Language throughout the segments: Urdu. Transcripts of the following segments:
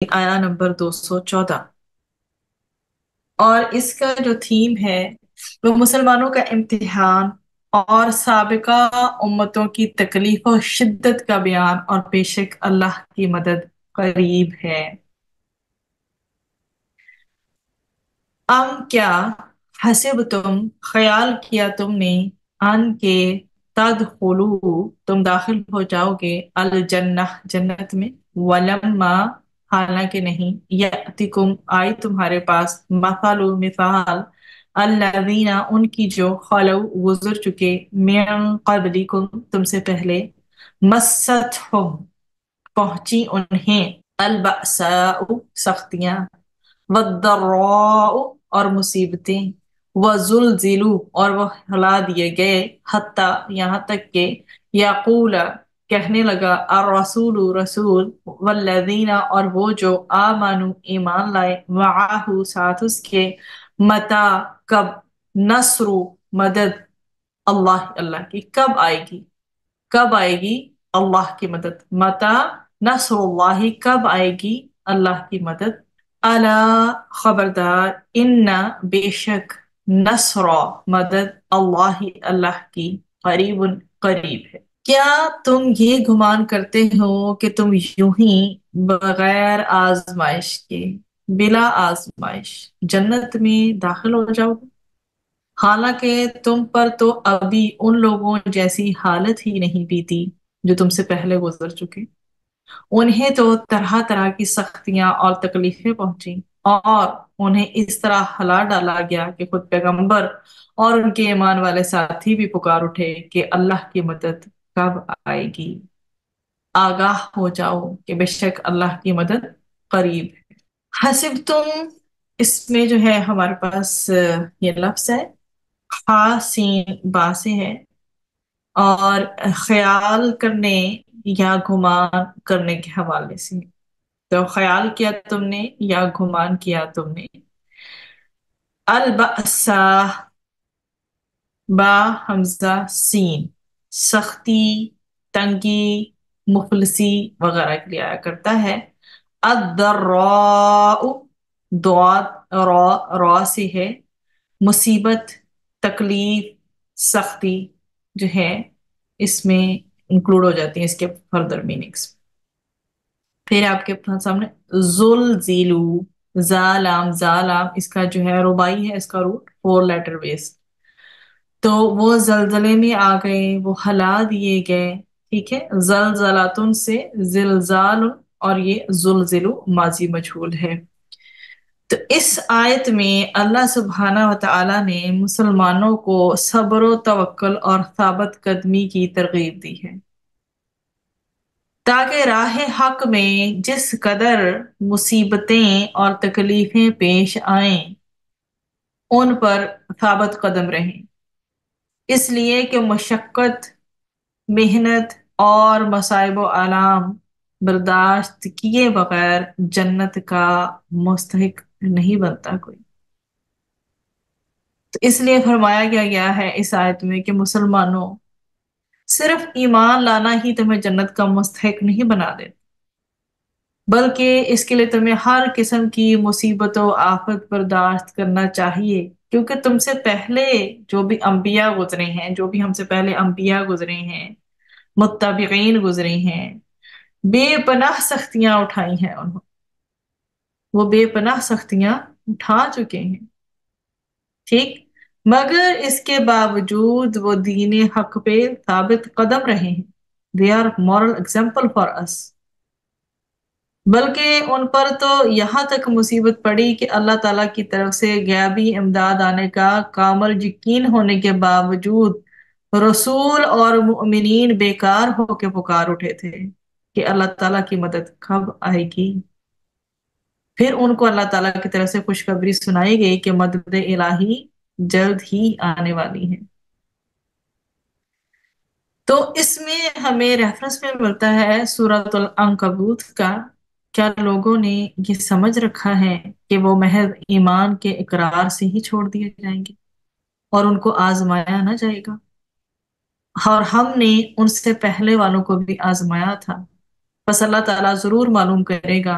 آیا نمبر 214۔ اور اس کا جو تھیم ہے وہ مسلمانوں کا امتحان اور سابقہ امتوں کی تکلیف و شدت کا بیان، اور بے شک اللہ کی مدد قریب ہے۔ کیا حسب تم خیال کیا تم نے، ان کے تدخلو تم داخل ہو جاؤ گے، الجنہ جنت میں، ولما حالانکہ نہیں، یاتکم آئی تمہارے پاس، مثال الذین ان کی جو خلو گزر چکے، من قبلکم تم سے پہلے، مستہم پہنچی انہیں، البأساء سختیاں، والضراء اور مصیبتیں، وزلزلوا اور وہ ہلا دیے گئے، حتیٰ یہاں تک کہ یقول کہنے لگا، الرسول رسول، والذین اور وہ جو آمنوا ایمان لائے، معہ ساتھ اس کے، متی کب، نصر مدد، اللہ اللہ کی کب آئے گی، کب آئے گی اللہ کی مدد، متی نصر اللہ کب آئے گی اللہ کی مدد، الا خبردار، ان بے شک، نصر مدد، اللہ اللہ کی، قریب قریب ہے۔ کیا تم یہ گمان کرتے ہو کہ تم یوں ہی بغیر آزمائش کے، بلا آزمائش جنت میں داخل ہو جاؤ گے؟ حالانکہ تم پر تو ابھی ان لوگوں جیسی حالت ہی نہیں بیتی جو تم سے پہلے گزر چکے، انہیں تو طرح طرح کی سختیاں اور تکلیفیں پہنچی، اور انہیں اس طرح ہلا ڈالا گیا کہ خود پیغمبر اور ان کے ایمان والے ساتھی بھی پکار اٹھے کہ اللہ کی مدد کب آئے گی، آگاہ ہو جاؤ کہ بے شک اللہ کی مدد قریب ہے۔ حسب تم، اس میں جو ہے ہمارے پاس یہ لفظ ہے، سین با سے ہے، اور خیال کرنے یا گمان کرنے کے حوالے سے، تو خیال کیا تم نے یا گمان کیا تم نے، البأسا با حمزہ سین، سختی، تنگی، مفلسی وغیرہ کے لیے آیا کرتا ہے، الضراء ضاد را سے ہے، مصیبت، تکلیف، سختی جو ہے اس میں انکلوڈ ہو جاتی ہیں اس کے فردر میننگس۔ پھر آپ کے سامنے زلزلو، زالام اس کا جو ہے ربائی ہے، اس کا روٹ 4 لیٹر بیس، تو وہ زلزلے میں آ گئے، وہ ہلا دیے گئے، ٹھیک ہے، زلزلاتن سے زلزال، اور یہ زلزلو ماضی مجہول ہے۔ تو اس آیت میں اللہ سبحانہ و تعالی نے مسلمانوں کو صبر و توکل اور ثابت قدمی کی ترغیب دی ہے، تاکہ راہ حق میں جس قدر مصیبتیں اور تکلیفیں پیش آئیں ان پر ثابت قدم رہیں، اس لیے کہ مشقت، محنت اور مصائب و آلام برداشت کیے بغیر جنت کا مستحق نہیں بنتا کوئی۔ تو اس لیے فرمایا گیا ہے اس آیت میں کہ مسلمانوں، صرف ایمان لانا ہی تمہیں جنت کا مستحق نہیں بنا دے، بلکہ اس کے لیے تمہیں ہر قسم کی مصیبت و آفت برداشت کرنا چاہیے، کیونکہ تم سے پہلے جو بھی انبیاء گزرے ہیں، جو بھی ہم سے پہلے انبیاء گزرے ہیں، متبعین گزرے ہیں، بے پناہ سختیاں اٹھائی ہیں انہوں، وہ بے پناہ سختیاں اٹھا چکے ہیں، ٹھیک، مگر اس کے باوجود وہ دین حق پہ ثابت قدم رہے ہیں۔ They are moral example for us۔ بلکہ ان پر تو یہاں تک مصیبت پڑی کہ اللہ تعالیٰ کی طرف سے غیبی امداد آنے کا کامل یقین ہونے کے باوجود رسول اور مؤمنین بیکار ہو کے پکار اٹھے تھے کہ اللہ تعالیٰ کی مدد کب آئے گی۔ پھر ان کو اللہ تعالیٰ کی طرف سے خوشخبری سنائی گئی کہ مدد الہی جلد ہی آنے والی ہے۔ تو اس میں ہمیں ریفرنس میں ملتا ہے سورۃ العنکبوت کا۔ کیا لوگوں نے یہ سمجھ رکھا ہے کہ وہ محض ایمان کے اقرار سے ہی چھوڑ دیے جائیں گے اور ان کو آزمایا نہ جائے گا؟ اور ہم نے ان سے پہلے والوں کو بھی آزمایا تھا، بس اللہ تعالیٰ ضرور معلوم کرے گا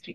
3।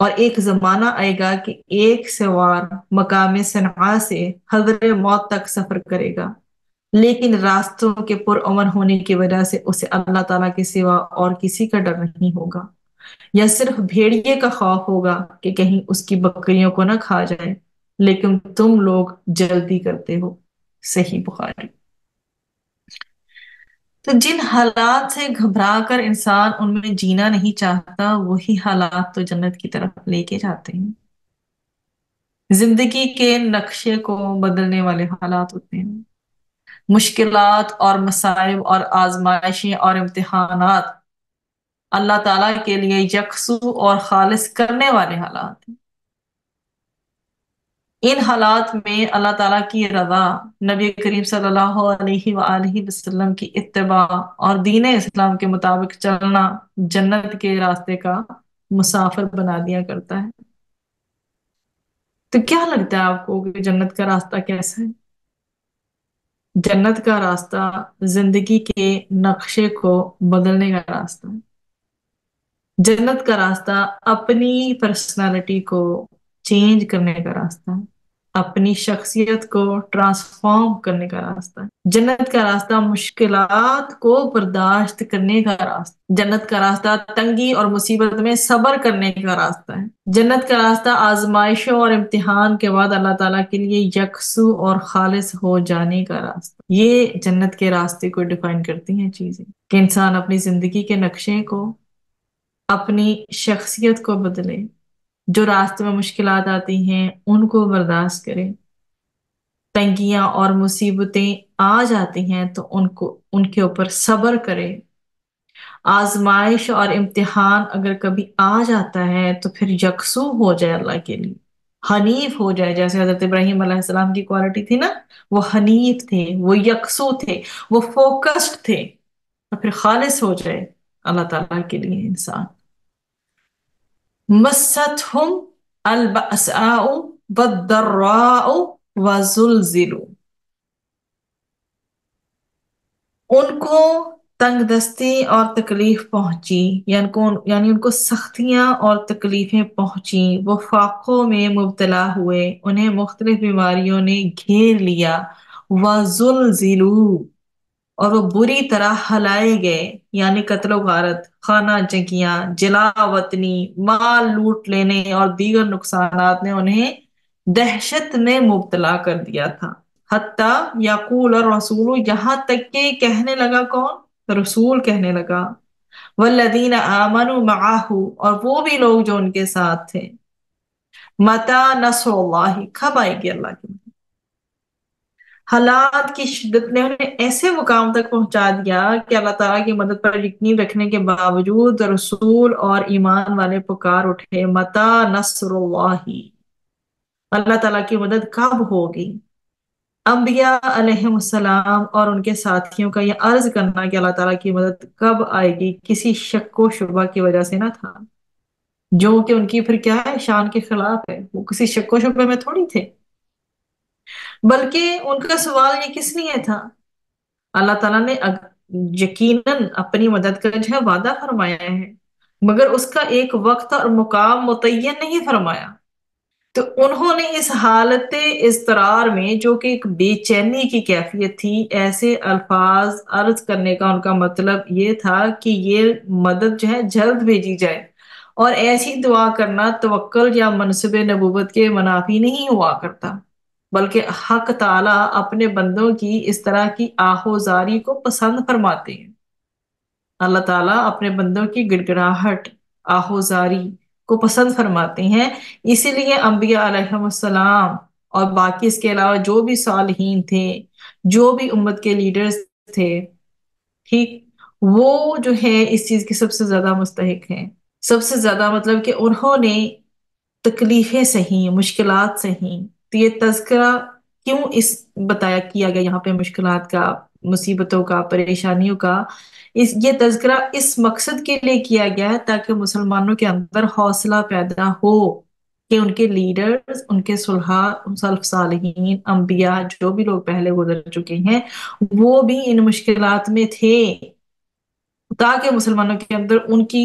اور ایک زمانہ آئے گا کہ ایک سوار مقام صنعاء سے حضر موت تک سفر کرے گا، لیکن راستوں کے پرامن ہونے کی وجہ سے اسے اللہ تعالیٰ کے سوا اور کسی کا ڈر نہیں ہوگا، یا صرف بھیڑیے کا خوف ہوگا کہ کہیں اس کی بکریوں کو نہ کھا جائے، لیکن تم لوگ جلدی کرتے ہو۔ صحیح بخاری۔ تو جن حالات سے گھبرا کر انسان ان میں جینا نہیں چاہتا، وہی حالات تو جنت کی طرف لے کے جاتے ہیں۔ زندگی کے نقشے کو بدلنے والے حالات ہوتے ہیں، مشکلات اور مصائب اور آزمائشیں اور امتحانات اللہ تعالیٰ کے لیے یکسو اور خالص کرنے والے حالات ہیں۔ ان حالات میں اللہ تعالیٰ کی رضا، نبی کریم صلی اللہ علیہ وآلہ وسلم کی اتباع اور دین اسلام کے مطابق چلنا جنت کے راستے کا مسافر بنا دیا کرتا ہے۔ تو کیا لگتا ہے آپ کو کہ جنت کا راستہ کیسا ہے؟ جنت کا راستہ زندگی کے نقشے کو بدلنے کا راستہ ہے۔ جنت کا راستہ اپنی پرسنالٹی کو چینج کرنے کا راستہ ہے، اپنی شخصیت کو ٹرانسفارم کرنے کا راستہ ہے۔ جنت کا راستہ مشکلات کو برداشت کرنے کا راستہ، جنت کا راستہ تنگی اور مصیبت میں صبر کرنے کا راستہ ہے۔ جنت کا راستہ آزمائشوں اور امتحان کے بعد اللہ تعالیٰ کے لیے یکسو اور خالص ہو جانے کا راستہ۔ یہ جنت کے راستے کو ڈیفائن کرتی ہیں چیزیں، کہ انسان اپنی زندگی کے نقشے کو، اپنی شخصیت کو بدلے، جو راستے میں مشکلات آتی ہیں ان کو برداشت کرے، تنگیاں اور مصیبتیں آ جاتی ہیں تو ان کے اوپر صبر کرے، آزمائش اور امتحان اگر کبھی آ جاتا ہے تو پھر یکسو ہو جائے اللہ کے لیے، حنیف ہو جائے، جیسے حضرت ابراہیم علیہ السلام کی کوالٹی تھی نا، وہ حنیف تھے، وہ یکسو تھے، وہ فوکسڈ تھے، اور پھر خالص ہو جائے اللہ تعالیٰ کے لیے انسان۔ مستهم البأساء والضراء وزلزلوا، ان کو تنگ دستی اور تکلیف پہنچی، یعنی ان کو سختیاں اور تکلیفیں پہنچی، وہ فاقوں میں مبتلا ہوئے، انہیں مختلف بیماریوں نے گھیر لیا، وزلزلوا، اور وہ بری طرح ہلائے گئے، یعنی قتل و غارت، خانہ جنگیاں، جلا وطنی، مال لوٹ لینے اور دیگر نقصانات نے انہیں دہشت میں مبتلا کر دیا تھا۔ حتیٰ یقول الرسول، یہاں تک کہ کہنے لگا، کون؟ رسول کہنے لگا، والذین آمنوا معہ، اور وہ بھی لوگ جو ان کے ساتھ تھے، متی نصر اللہ، کب آئے گی اللہ کی مدد؟ حالات کی شدت نے انہیں ایسے مقام تک پہنچا دیا کہ اللہ تعالیٰ کی مدد پر یقین رکھنے کے باوجود رسول اور ایمان والے پکار اٹھے، متی نصر اللہ، اللہ تعالیٰ کی مدد کب ہوگی؟ انبیاء علیہ السلام اور ان کے ساتھیوں کا یہ عرض کرنا کہ اللہ تعالیٰ کی مدد کب آئے گی کسی شک و شبہ کی وجہ سے نہ تھا، جو کہ ان کی پھر کیا ہے، شان کے خلاف ہے، وہ کسی شک و شبہ میں تھوڑی تھے، بلکہ ان کا سوال یہ کس لیے تھا؟ اللہ تعالیٰ نے یقیناً اپنی مدد کا جو ہے وعدہ فرمایا ہے، مگر اس کا ایک وقت اور مقام متعین نہیں فرمایا۔ تو انہوں نے اس حالت اضطرار میں، جو کہ ایک بے چینی کی کیفیت تھی، ایسے الفاظ عرض کرنے کا ان کا مطلب یہ تھا کہ یہ مدد جو ہے جلد بھیجی جائے، اور ایسی دعا کرنا توکل یا منصب نبوت کے منافی نہیں ہوا کرتا، بلکہ حق تعالیٰ اپنے بندوں کی اس طرح کی آہوزاری کو پسند فرماتے ہیں۔ اللہ تعالیٰ اپنے بندوں کی گڑ گڑاہٹ، آہوزاری کو پسند فرماتے ہیں، اسی لیے انبیاء علیہ السلام اور باقی اس کے علاوہ جو بھی صالحین تھے، جو بھی امت کے لیڈرز تھے، ٹھیک، وہ جو ہے اس چیز کی سب سے زیادہ مستحق ہیں، سب سے زیادہ، مطلب کہ انہوں نے تکلیفیں سہی، مشکلات سہی۔ تو یہ تذکرہ کیوں بتایا کیا گیا یہاں پہ، مشکلات کا، مصیبتوں کا، پریشانیوں کا، یہ تذکرہ اس مقصد کے لیے کیا گیا ہے تاکہ مسلمانوں کے اندر حوصلہ پیدا ہو کہ ان کے لیڈرز، ان کے صلحاء، سلف صالحین، انبیاء، جو بھی لوگ پہلے گزر چکے ہیں، وہ بھی ان مشکلات میں تھے، تاکہ مسلمانوں کے اندر ان کی